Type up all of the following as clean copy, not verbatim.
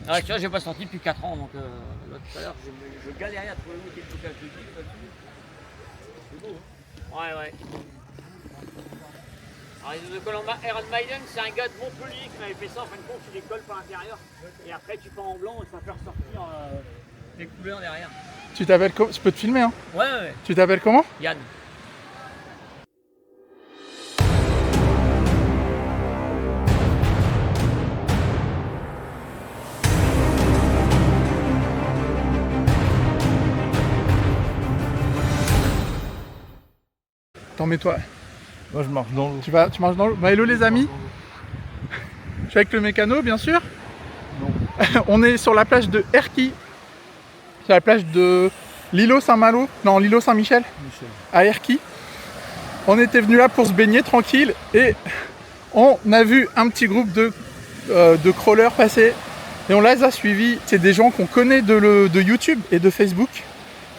Ah, tu vois, j'ai pas sorti depuis 4 ans, donc là tout à l'heure, je galérais à trouver le mot qui est le blocage de clip là-dessus. C'est beau, hein. Ouais, ouais. Alors, les autocollants Iron Maiden, c'est un gars de Montpellier qui m'avait fait ça. En fin de compte, tu les colles par l'intérieur. Et après, tu peins en blanc et ça fait ressortir les couleurs derrière. Tu t'appelles comment? Je peux te filmer, hein? Ouais, ouais. Tu t'appelles comment? Yann. Attends, mets-toi. Moi je marche dans l'eau. Tu marches dans l'eau? Bah, hello les amis. Je suis avec le mécano, bien sûr. Non. On est sur la plage de Erquy. C'est la plage de l'îlot Saint-Malo. Non, l'îlot Saint-Michel. Michel. À Erquy. On était venu là pour se baigner tranquille et on a vu un petit groupe de crawlers passer et on les a suivis. C'est des gens qu'on connaît de YouTube et de Facebook.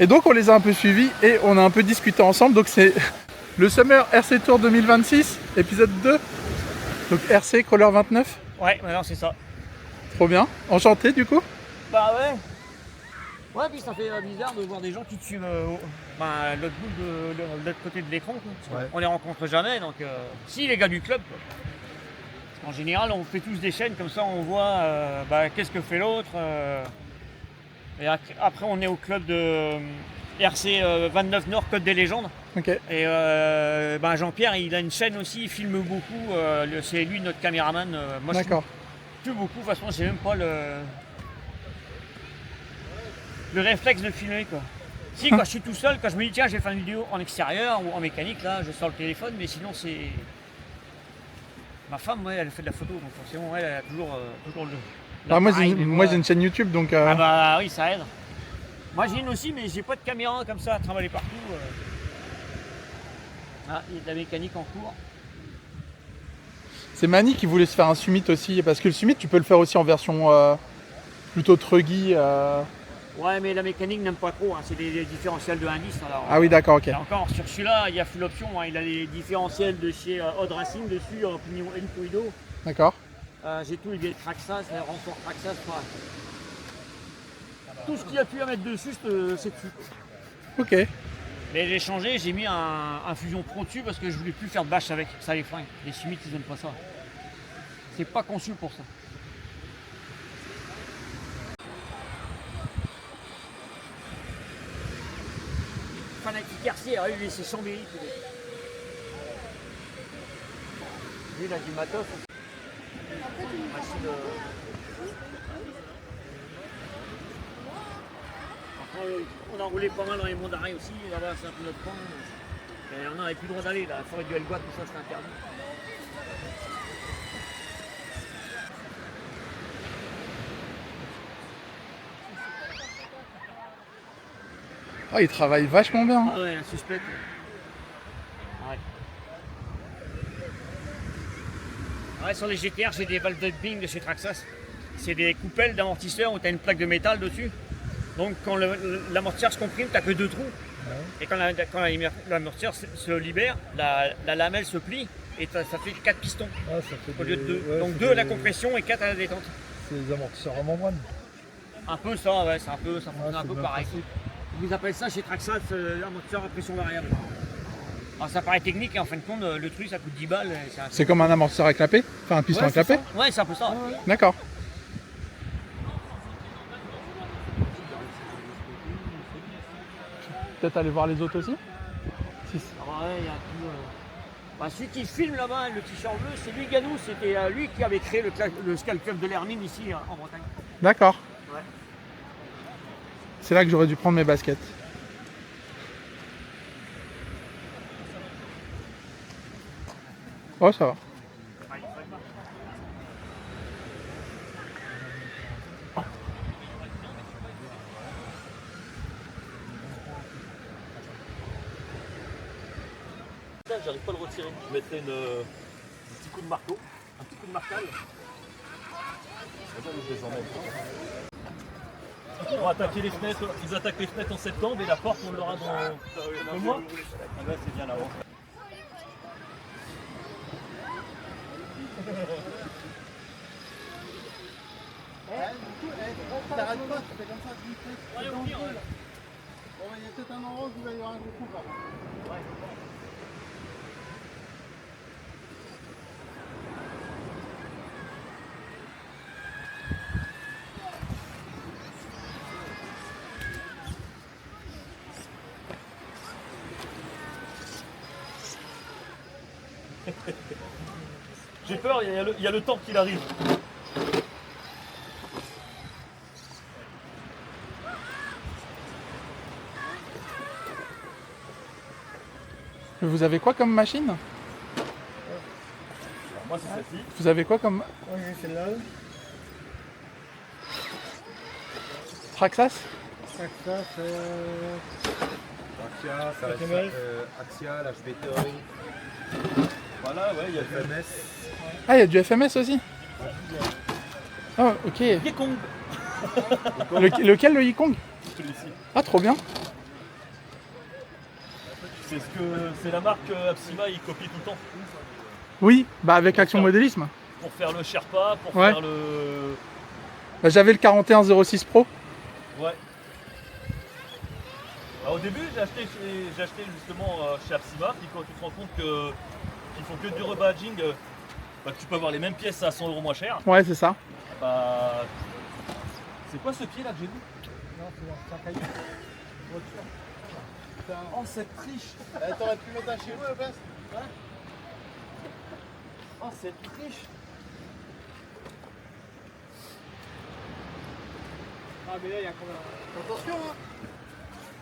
Et donc on les a un peu suivis et on a un peu discuté ensemble. Donc c'est le Summer RC Tour 2026, épisode 2. Donc RC Crawler 29. Ouais, maintenant c'est ça. Trop bien. Enchanté du coup. Bah ouais. Ouais, puis ça fait bizarre de voir des gens qui te suivent l'autre bout de l'autre côté de l'écran. Ouais. On les rencontre jamais, donc si les gars du club. Quoi. En général, on fait tous des chaînes comme ça, on voit qu'est-ce que fait l'autre. Et après, on est au club de RC 29 Nord, Côte des Légendes. Ok. Et Jean-Pierre, il a une chaîne aussi, il filme beaucoup. C'est lui notre caméraman. Moi, D'accord. je filme beaucoup. De toute façon, j'ai même pas le réflexe de filmer, quoi. Si, quand je suis tout seul, quand je me dis tiens, je vais faire une vidéo en extérieur ou en mécanique, là, je sors le téléphone, mais sinon c'est. Ma femme, ouais, elle fait de la photo, donc forcément, elle a toujours Ah, moi l'appareil, j'ai une chaîne YouTube donc. Ah bah oui, ça aide. Moi j'ai une aussi, mais j'ai pas de caméra comme ça à trimballer partout. Ah, il y a de la mécanique en cours. C'est Mani qui voulait se faire un summit aussi parce que le summit tu peux le faire aussi en version plutôt truggy. Ouais, mais la mécanique n'aime pas trop, hein. C'est des différentiels de indice. Alors, Ah oui, d'accord, ok. et encore, sur celui-là, il y a full option, hein. Il a les différentiels de chez Odd Racing dessus, Pignon Encoido. D'accord. J'ai tout, il y a le Traxxas, le renfort Traxxas. Tout ce qu'il y a pu à mettre dessus, c'est dessus. Ok. Mais j'ai changé, j'ai mis un Fusion Pro dessus parce que je voulais plus faire de bâche avec, ça les flingue. Les Summit, ils aiment pas ça. C'est pas conçu pour ça. Fanatique RC, lui c'est Chambéry. Lui il a du matos. Après, on a roulé pas mal dans les monts d'arrêt aussi, là-bas c'est un peu notre point. Mais on n'avait plus le droit d'aller, la forêt du Helgoat, tout ça c'était interdit. Oh, il travaille vachement bien. Ah ouais, un suspect. Ouais. Ouais, sur les GTR, j'ai des valves de ping de chez Traxxas. C'est des coupelles d'amortisseurs où tu as une plaque de métal dessus. Donc quand l'amortisseur se comprime, tu n'as que 2 trous. Ouais. Et quand l'amortisseur se libère, la lamelle se plie et ça fait 4 pistons Ah, ça fait au lieu de 2. Ouais, donc 2 à la compression et 4 à la détente. C'est des amortisseurs à membrane. Un peu ça, ouais, c'est un peu, ça fonctionne un peu pareil. Principe. Ils appellent ça chez Traxxas amortisseur à pression variable. Alors ça paraît technique et en fin de compte, le truc ça coûte 10 balles. C'est comme un amortisseur à clapet? Enfin, un piston à clapet? Ouais, c'est un peu ça. Ouais. D'accord. Peut-être aller voir les autres aussi? Si. Ah ouais, il y a tout. Celui qui filme là-bas, le t-shirt bleu, c'est lui Ganou, c'était lui qui avait créé le Scal Club de l'Hermine ici en Bretagne. D'accord. Ouais. C'est là que j'aurais dû prendre mes baskets. Oh, ça va. J'arrive pas à le retirer. Je mettrais un petit coup de marteau, un petit coup de marcal. Pour attaquer les fenêtres, ils attaquent les fenêtres en septembre et la porte on l'aura dans 2 mois. Là c'est bien l'avance. T'arrêtes pas, tu fais comme ça, tu fais. Ouais, au pire, ouais. Bon, il y a peut-être un endroit où il va y avoir un gros coup par contre. J'ai peur, il y a le temps qu'il arrive. Vous avez quoi comme machine? Alors, moi c'est celle-ci. Vous avez quoi comme Moi j'ai celle-là. Traxas? Ça, Axia, ça reste FMS. Axial, HB Theory, Voilà, ouais, il y a le FMS. Ah, il y a du FMS aussi. Oh, ok. Yekong. Lequel, le Yikong? Celui-ci. Ah, trop bien. C'est la marque Apsima, il copie tout le temps. Oui, bah avec Action Modélisme. Pour faire le Sherpa, pour Ouais. faire le. Bah, j'avais le 4106 Pro. Ouais. Alors, au début, j'ai acheté justement chez Apsima, puis quand tu te rends compte qu'ils font que du rebadging, bah, que tu peux avoir les mêmes pièces à 100 € moins cher. Ouais, c'est ça. Bah. C'est quoi ce pied là que j'ai vu? Non, c'est un caillou. Voiture. Oh, cette triche! T'aurais pu mettre un chez vous à la place? Oh, cette triche! Ah, mais là, il y a combien? Attention, hein!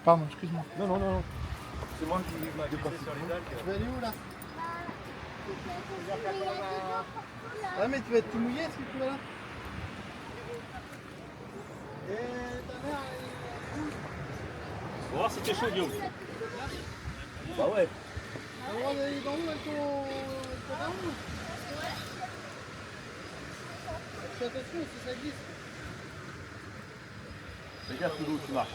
Pardon, excuse-moi. Non, non, non. C'est moi qui m'a glissé sur les dalles. Tu vas aller où là? Ah, mais tu vas être tout mouillé si tu vas là? Et ta mère, On va voir si t'es chaud, Guillaume. Bah ouais. t'as le droit d'aller dans où avec ton daron? Fais attention si ça glisse. Fais gaffe l'eau tu marches.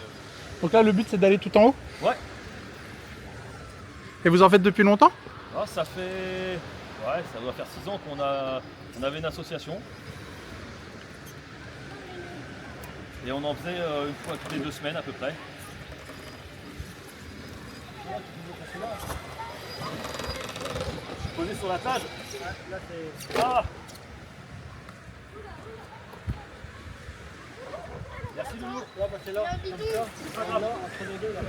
Donc là, le but, c'est d'aller tout en haut. Ouais. Et vous en faites depuis longtemps? Ah, ça fait. Ouais, ça doit faire 6 ans qu'on avait une association. Et on en faisait une fois toutes les 2 semaines à peu près. Je suis posé sur la table. Là, c'est. Ah! Merci Loulou. Là, bah, c'est là, comme ça. C'est pas grave. Là, entre les deux, là.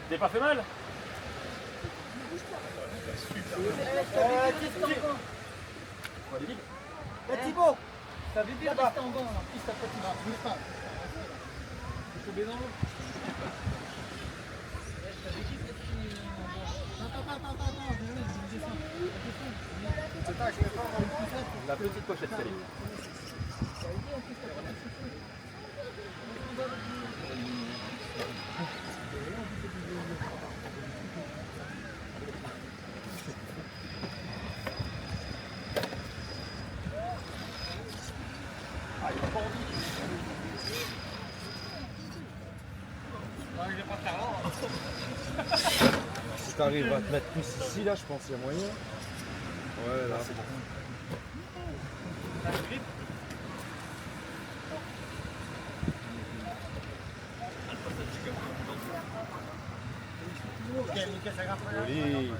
T'es pas fait mal? Thibaut, ça veut dire rester en gant, en plus t'as pas de bouge pas. Il faut bien dans l'eau. Attends, je descends. La petite pochette salée. Si t'arrives à te mettre plus ici, là, je pense qu'il y a moyen. Ouais, là. C'est bon. Joli.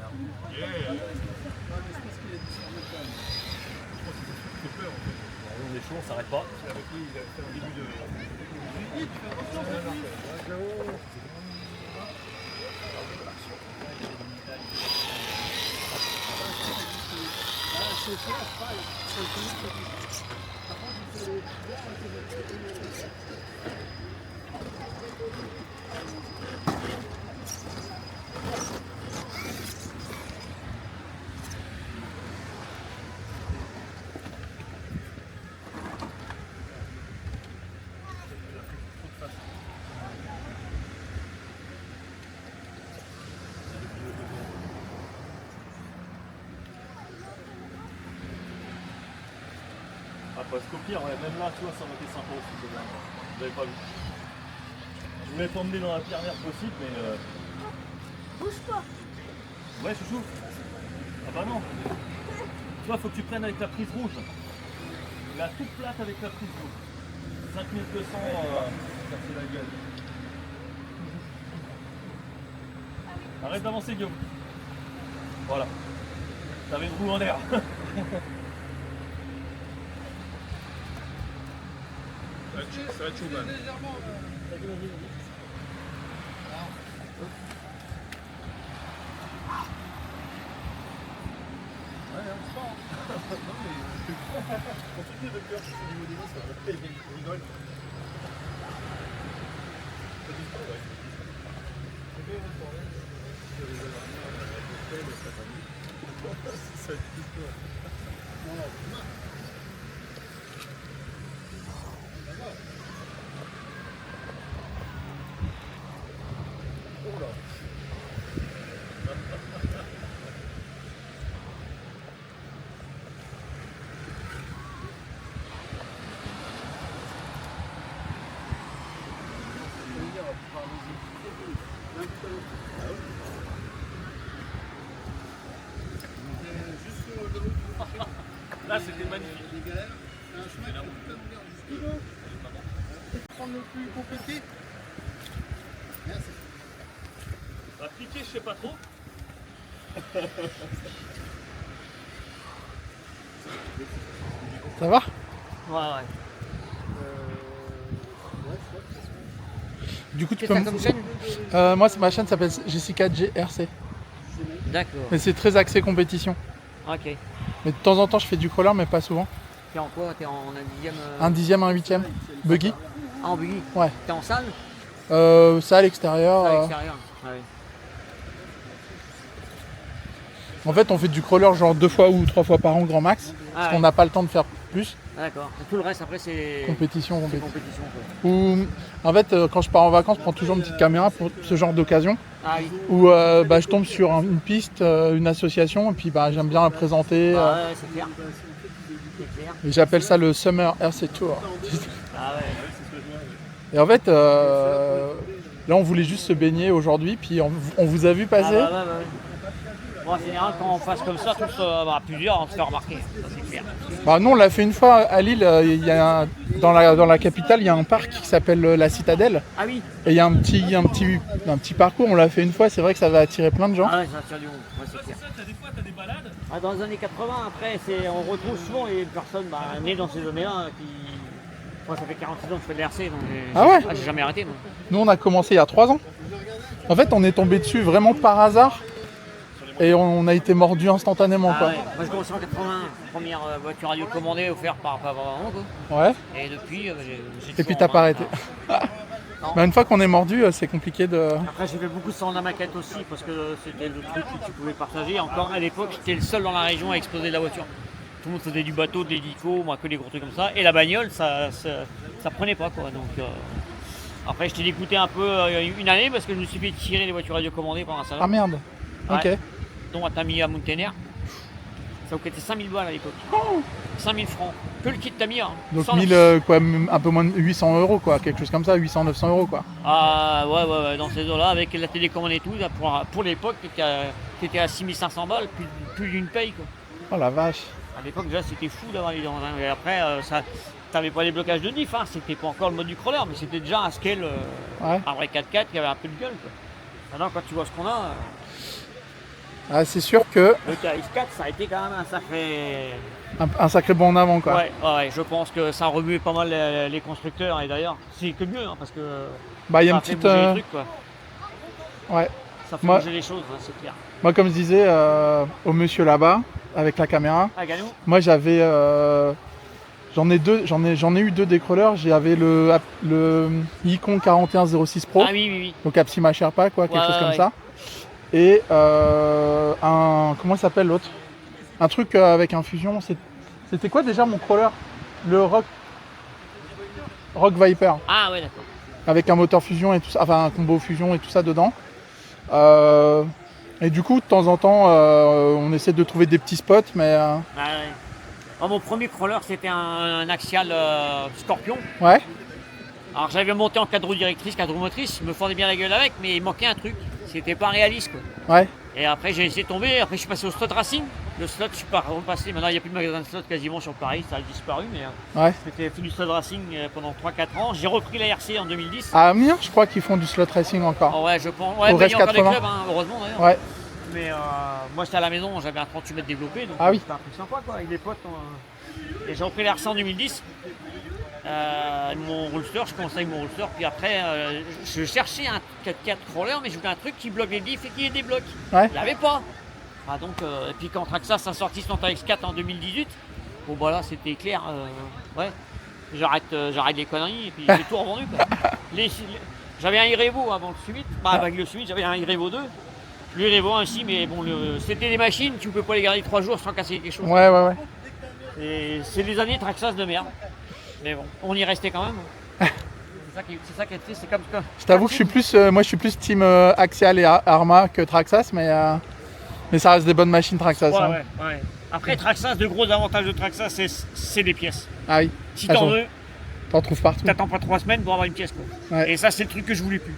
On est chaud, on s'arrête pas. Après ce qu'au pire, ouais, même là, tu vois, ça aurait été sympa aussi. Vous n'avez pas vu. Je voulais t'emmener dans la pire merde possible, mais. Bouge pas. Ouais, chouchou. Ah bah non. Tu vois, faut que tu prennes avec la prise rouge. La toute plate avec la prise rouge. 5200, ça fait la gueule. Arrête d'avancer, Guillaume. Voilà. T'avais une roue en l'air. Ça va être chaud, man. Continue de cœur, c'est au niveau des mains, ça va. Il rigole. Là, c'était magnifique. Prendre le plus compliqué. Merci. À piquer, je sais pas trop. Ça va? Ouais, ouais. Du coup, tu Qu'est-ce peux que t'as comme chaîne? Moi, ma chaîne s'appelle Jessica GRC. D'accord. Mais c'est très axé compétition. Ok. Mais de temps en temps, je fais du crawler, mais pas souvent. T'es en quoi? T'es en un dixième? Un dixième, un huitième. Buggy. Ah, en buggy? Ouais. T'es en salle? Ça à l'extérieur. À l'extérieur. Ouais. En fait, on fait du crawler genre 2 fois ou 3 fois par an, grand max. Ah, Parce ouais. qu'on n'a pas le temps de faire plus. D'accord. Et tout le reste après c'est Compétition, c'est compétition. compétition quoi. Ou, en fait, quand je pars en vacances, je prends toujours une petite caméra pour ce genre d'occasion. Ah oui. Où je tombe sur une piste, une association, et puis j'aime bien la présenter. Bah, ouais, c'est clair. C'est clair. Et j'appelle ça le Summer RC Tour. Ah ouais. Et en fait, là, on voulait juste se baigner aujourd'hui, puis on vous a vu Ah, passer. bah, ouais. Bon, en général, quand on passe comme ça, tous plusieurs, on se fait remarquer. Ça, c'est clair. Nous, on l'a fait une fois à Lille. Dans la capitale, il y a un parc qui s'appelle la Citadelle. Ah oui. Et il y a un petit parcours. On l'a fait une fois. C'est vrai que ça va attirer plein de gens. Ah ouais, ça attire du monde. Ouais, c'est clair. Des fois, t'as des balades. Ah, dans les années 80, après, on retrouve souvent les personnes nées dans ces années-là qui. Moi, ça fait 46 ans que je fais de l'RC, donc Ah ouais. j'ai jamais arrêté. Moi. Nous, on a commencé il y a 3 ans. En fait, on est tombé dessus vraiment par hasard. Et on a été mordu instantanément. Ah Quoi. ouais. Moi, je commençais en 81, première voiture radiocommandée offerte par Papa Maman, quoi. Ouais. Et depuis, j'ai Et puis toujours t'as en pas main. arrêté. Non. Une fois qu'on est mordu, c'est compliqué de. Après, j'ai fait beaucoup de sang de la maquette aussi parce que c'était le truc que tu pouvais partager. Encore à l'époque, j'étais le seul dans la région à exploser de la voiture. Tout le monde faisait du bateau, de l'hélico, moi que des gros trucs comme ça. Et la bagnole, ça prenait pas quoi. Donc, après, je t'ai dégoûté un peu une année parce que je me suis fait tirer les voitures radiocommandées pendant un salon. Ah merde. Ok. Ouais. Dont à Tamiya Mountaineer. Ça vous coûtait 5000 balles à l'époque. 5000 francs. Que le kit Tamiya. Hein. Donc Sans 1000, quoi, un peu moins de 800 euros, quoi, quelque chose comme ça, 800-900 euros, quoi. Ah ouais, dans ces eaux-là, avec la télécommande et tout, là, pour l'époque, t'étais à 6500 balles, plus d'une paye quoi. Oh la vache. À l'époque déjà c'était fou d'avoir les dents. Hein. Et après, t'avais pas les blocages de diff, hein. C'était pas encore le mode du crawler, mais c'était déjà un scale, Ouais. un vrai 4x4 qui avait un peu de gueule. Quoi. Maintenant quand tu vois ce qu'on a, Ah, c'est sûr que le KX4 ça a été quand même un sacré bond en avant, quoi. Ouais, je pense que ça a remué pas mal les constructeurs et d'ailleurs c'est que mieux hein, parce que Il y a ça une a fait petite. bouger les trucs quoi. Ouais. Ça fait Moi- bouger les choses, hein, c'est clair. Moi, comme je disais au monsieur là-bas, avec la caméra, Ah Ganou, moi j'avais. J'en ai eu 2 décrolleurs. J'avais le Icon 4106 Pro, ah oui. donc Apsima Sherpa, quoi, quelque Ouais, chose comme ouais. ça. Et comment il s'appelle l'autre? Un truc avec un fusion. C'était quoi déjà mon crawler? Le Rock Viper, Ah ouais d'accord. avec un moteur fusion et tout ça, enfin un combo fusion et tout ça dedans. Et du coup, de temps en temps, on essaie de trouver des petits spots, mais Ah ouais. Oh, mon premier crawler c'était un Axial Scorpion. ouais. Alors j'avais monté en 4 roues directrices, 4 roues motrices, je me fendais bien la gueule avec, mais il manquait un truc. C'était pas réaliste quoi. Ouais. Et après j'ai laissé tomber, après je suis passé au Stud Racing. Le slot, je suis pas repassé. Maintenant, il n'y a plus de magasin de slot quasiment sur Paris, ça a disparu. Mais Ouais. j'ai fait du slot racing pendant 3-4 ans. J'ai repris la RC en 2010. À Amiens, je crois qu'ils font du slot racing encore. Oh, ouais, je pense. Ouais, Au mais il y a Rest encore des 80. clubs, hein, heureusement d'ailleurs. Ouais. Mais moi, j'étais à la maison, j'avais un 38 mètres développé. Donc Ah oui. c'était un truc sympa, quoi, avec des potes. Et j'ai repris la RC en 2010. Mon roadster, je commençais avec mon roadster. Puis après, je cherchais un 4x4 crawler, mais je voulais un truc qui bloque les diffs et qui les débloque. Ouais. Il n'y avait pas. Ah, donc, et puis quand Traxxas a sorti son X4 en 2018, bon voilà, c'était clair. Ouais, j'arrête les conneries et puis j'ai tout revendu. Quoi. J'avais un Irevo avant le Summit, avec le Summit j'avais un Irevo 2. Le Irevo 1 aussi, mais bon, c'était des machines, tu ne peux pas les garder 3 jours sans casser quelque chose. Ouais, ouais, ouais. Et c'est des années Traxxas de merde. Mais bon, on y restait quand même. C'est ça qui est triste, c'est comme ça. Je t'avoue que je suis plus, moi je suis plus team Axial et Arma que Traxxas, mais ça reste des bonnes machines Traxxas. Ouais, hein. ouais. Après Traxxas, le gros avantage de Traxxas, c'est des pièces. Ah oui. Si Elles t'en sont- veux, T'en trouves partout. t'attends pas 3 semaines pour avoir une pièce, quoi. Ouais. Et ça, c'est le truc que je voulais plus.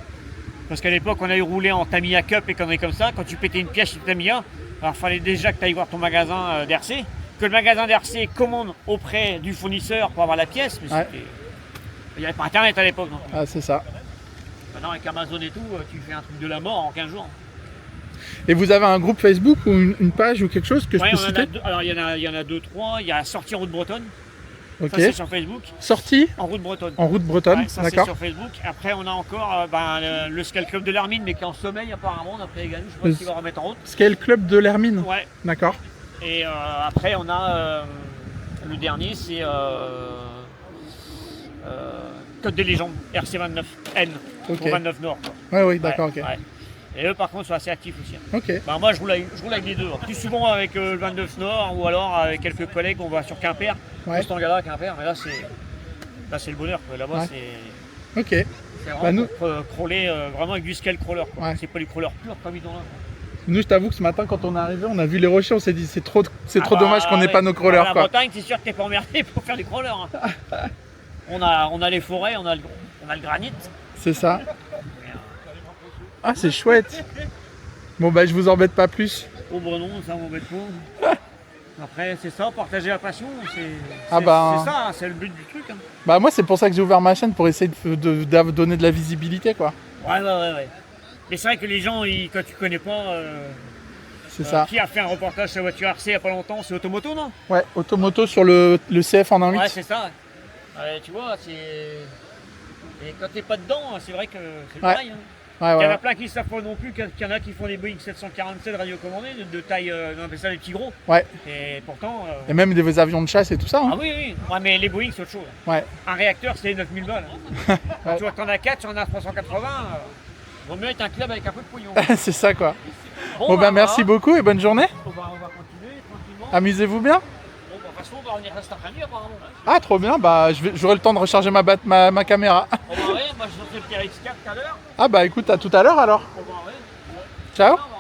Parce qu'à l'époque, on avait roulé en Tamiya Cup et conneries comme ça. Quand tu pétais une pièce chez Tamiya, alors il fallait déjà que tu ailles voir ton magasin d'RC, que le magasin d'RC commande auprès du fournisseur pour avoir la pièce. Mais Ouais. il n'y avait pas internet à l'époque. Non plus. Ah, c'est ça. Maintenant, avec Amazon et tout, tu fais un truc de la mort en 15 jours. Et vous avez un groupe Facebook ou une page ou quelque chose que Ouais, je peux on en a citer? deux- alors il y en a 2-3. Il y a Sortie en route bretonne. Ok. Ça, c'est sur Facebook. Sortie En route bretonne. en route bretonne, Ouais, ça c'est d'accord. sur Facebook. Après on a encore le Scale Club de l'Hermine mais qui est en sommeil apparemment d'après les gars. Je sais pas Le- s'il va remettre en route. Scale Club de l'Hermine, Ouais. d'accord. Et après on a le dernier c'est Code des légendes RC29 N Ok. pour 29 Nord. Quoi. Ouais, oui, d'accord, Ouais, ok. ouais. Et eux par contre sont assez actifs aussi. Ok. Bah, moi je roule avec les deux. Plus souvent avec le 29 Nord ou alors avec quelques collègues on va sur Quimper. Ouais. Juste en galère à Quimper. Mais là c'est le bonheur. Quoi. Là-bas Ouais. c'est Ok. vraiment Bah, nous- pour crawler vraiment avec du scale crawler. Quoi. Ouais. C'est pas du crawler pur comme ils ont là. Nous, je t'avoue que ce matin, quand on est arrivé, on a vu les rochers, on s'est dit c'est trop Ah dommage bah, qu'on n'ait ouais. pas nos crawlers, La quoi. Bretagne, c'est sûr que t'es pas emmerdé pour faire du crawler. Hein. on a les forêts, on a le granit. C'est ça. Ah, c'est chouette. Bon, bah, je vous embête pas plus. Au Brenon, ça m'embête pas. Après, c'est ça, partager la passion. Ah bah. C'est ça, c'est le but du truc. Hein. Bah, moi, c'est pour ça que j'ai ouvert ma chaîne, pour essayer de donner de la visibilité, quoi. Ouais. Mais c'est vrai que les gens, quand tu connais pas, C'est ça. qui a fait un reportage sur la voiture RC il y a pas longtemps, c'est Automoto, non? Ouais, Automoto sur le CF en 1.8. Ouais, c'est ça. Ouais, tu vois, c'est. Et quand t'es pas dedans, c'est vrai que c'est Ouais. pareil. Hein. Ouais, Il y en ouais. a plein qui ne savent pas non plus qu'il y en a qui font des Boeing 747 radiocommandés de taille, on appelle ça les petits gros. Ouais. Et pourtant. Et même des avions de chasse et tout ça. Hein. Ah oui. Ouais, mais les Boeing c'est autre chose. Ouais. Un réacteur c'est 9000 balles. Hein. Quand Ouais. tu vois que t'en as 4, tu en as 380. Vaut mieux être un club avec un peu de pognon. C'est ça, quoi. Bon, bah, merci beaucoup et bonne journée. On va continuer tranquillement. Amusez-vous bien. Bon, bah, de toute façon, on va revenir cet après-midi apparemment. Ah, trop bien. Bah, j'aurai le temps de recharger ma caméra. On va ouais, moi je sortais le TRX4 tout à l'heure. Ah, bah, écoute, à tout à l'heure alors. On va ouais. Ciao. On va